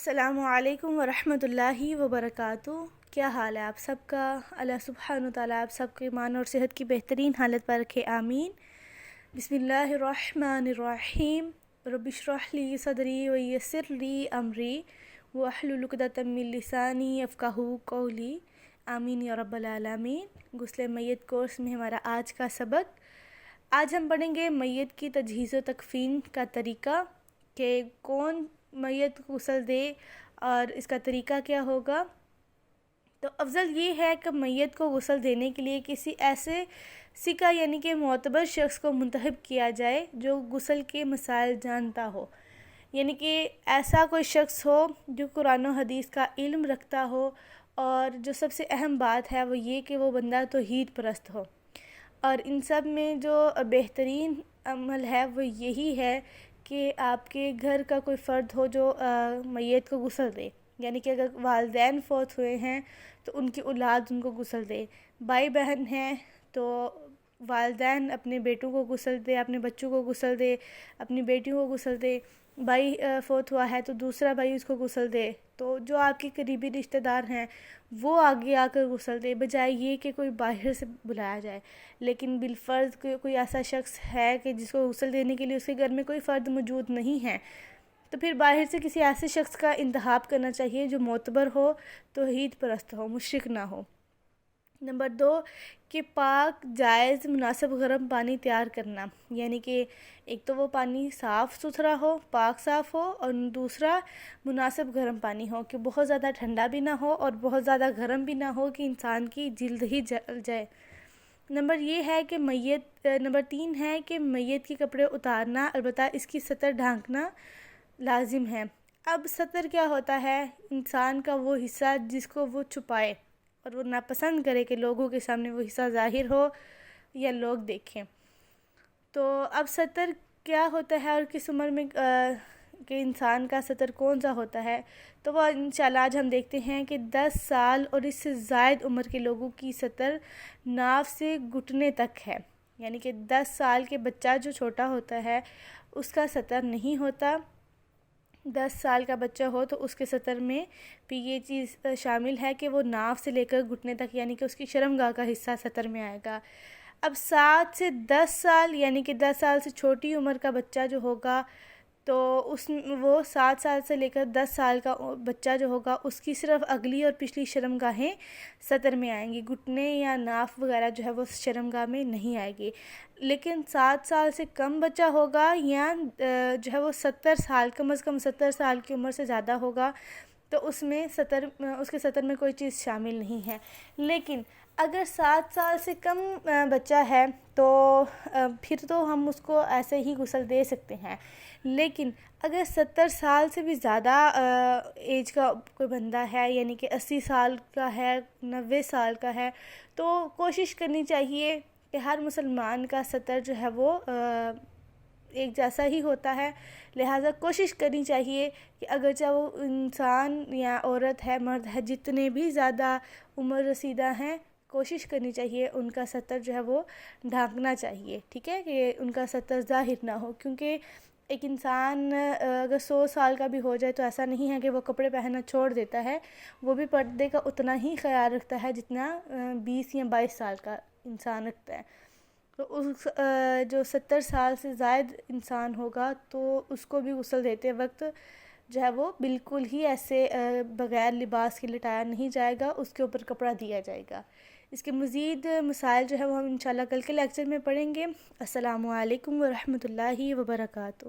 السلام علیکم ورحمۃ اللہ وبرکاتہ۔ کیا حال ہے آپ سب کا؟ اللہ سبحانہ وتعالیٰ آپ سب کے ایمان اور صحت کی بہترین حالت پر رکھے، آمین۔ بسم اللہ الرحمن الرحیم۔ رب اشرح لی صدری ویسر لی امری واحلل عقدۃ من لسانی یفقہوا قولی، آمین یا رب العالمین۔ غسل میت کورس میں ہمارا آج کا سبق، آج ہم پڑھیں گے میت کی تجہیز و تکفین کا طریقہ، کہ کون میت کو غسل دے اور اس کا طریقہ کیا ہوگا۔ تو افضل یہ ہے کہ میت کو غسل دینے کے لیے کسی ایسے ثقہ یعنی کہ معتبر شخص کو منتخب کیا جائے جو غسل کے مسائل جانتا ہو، یعنی کہ ایسا کوئی شخص ہو جو قرآن و حدیث کا علم رکھتا ہو، اور جو سب سے اہم بات ہے وہ یہ کہ وہ بندہ توحید پرست ہو۔ اور ان سب میں جو بہترین عمل ہے وہ یہی ہے کہ آپ کے گھر کا کوئی فرد ہو جو میت کو غسل دے، یعنی کہ اگر والدین فوت ہوئے ہیں تو ان کی اولاد ان کو غسل دے، بھائی بہن ہیں تو والدین اپنے بیٹوں کو غسل دے، اپنے بچوں کو غسل دے، اپنی بیٹیوں کو غسل دے، بھائی فوت ہوا ہے تو دوسرا بھائی اس کو غسل دے، تو جو آپ کے قریبی رشتہ دار ہیں وہ آگے آ کر غسل دے، بجائے یہ کہ کوئی باہر سے بلایا جائے۔ لیکن بالفرض کوئی ایسا شخص ہے کہ جس کو غسل دینے کے لیے اس کے گھر میں کوئی فرد موجود نہیں ہے، تو پھر باہر سے کسی ایسے شخص کا انتخاب کرنا چاہیے جو معتبر ہو، توحید پرست ہو، مشرک نہ ہو۔ نمبر 2 کہ پاک، جائز، مناسب گرم پانی تیار کرنا، یعنی کہ ایک تو وہ پانی صاف ستھرا ہو، پاک صاف ہو، اور دوسرا مناسب گرم پانی ہو کہ بہت زیادہ ٹھنڈا بھی نہ ہو اور بہت زیادہ گرم بھی نہ ہو کہ انسان کی جلد ہی جل جائے۔ نمبر 3 ہے کہ میت کے کپڑے اتارنا، البتہ اس کی سطر ڈھانکنا لازم ہے۔ اب سطر کیا ہوتا ہے؟ انسان کا وہ حصہ جس کو وہ چھپائے اور وہ ناپسند کرے کہ لوگوں کے سامنے وہ حصہ ظاہر ہو یا لوگ دیکھیں۔ تو اب سطر کیا ہوتا ہے اور کس عمر میں کہ انسان کا سطر کون سا ہوتا ہے، تو وہ انشاءاللہ آج ہم دیکھتے ہیں کہ 10 سال اور اس سے زائد عمر کے لوگوں کی سطر ناف سے گھٹنے تک ہے، یعنی کہ 10 سال کے بچہ جو چھوٹا ہوتا ہے اس کا سطر نہیں ہوتا۔ 10 سال کا بچہ ہو تو اس کے سطر میں بھی یہ چیز شامل ہے کہ وہ ناف سے لے کر گھٹنے تک، یعنی کہ اس کی شرمگاہ کا حصہ سطر میں آئے گا۔ اب 7 سے 10 سال یعنی کہ 10 سال سے چھوٹی عمر کا بچہ جو ہوگا تو وہ 7 سال سے لے کر 10 سال کا بچہ جو ہوگا اس کی صرف اگلی اور پچھلی شرمگاہیں سطر میں آئیں گی، گھٹنے یا ناف وغیرہ جو ہے وہ شرمگاہ میں نہیں آئے گی۔ لیکن 7 سال سے کم بچہ ہوگا یا جو ہے وہ 70 سال، کم از کم 70 سال کی عمر سے زیادہ ہوگا تو اس کے سطر میں کوئی چیز شامل نہیں ہے۔ لیکن اگر 7 سال سے کم بچہ ہے تو پھر تو ہم اس کو ایسے ہی غسل دے سکتے ہیں، لیکن اگر 70 سال سے بھی زیادہ ایج کا کوئی بندہ ہے، یعنی کہ 80 سال کا ہے، 90 سال کا ہے، تو کوشش کرنی چاہیے کہ ہر مسلمان کا سطر جو ہے وہ ایک جیسا ہی ہوتا ہے، لہٰذا کوشش کرنی چاہیے کہ اگرچہ وہ انسان یا عورت ہے، مرد ہے، جتنے بھی زیادہ عمر رسیدہ ہیں، کوشش کرنی چاہیے ان کا سطر جو ہے وہ ڈھانکنا چاہیے، ٹھیک ہے، کہ ان کا سطر ظاہر نہ ہو، کیونکہ ایک انسان اگر 100 سال کا بھی ہو جائے تو ایسا نہیں ہے کہ وہ کپڑے پہننا چھوڑ دیتا ہے، وہ بھی پردے کا اتنا ہی خیال رکھتا ہے جتنا 20 یا 22 سال کا انسان رکھتا ہے۔ تو جو 70 سال سے زائد انسان ہوگا تو اس کو بھی غسل دیتے وقت جو ہے وہ بالکل ہی ایسے بغیر لباس کے لٹایا نہیں جائے گا، اس کے اوپر کپڑا دیا جائے گا۔ اس کے مزید مسائل جو ہے وہ ہم انشاءاللہ کل کے لیکچر میں پڑھیں گے۔ السلام علیکم ورحمۃ اللہ وبرکاتہ۔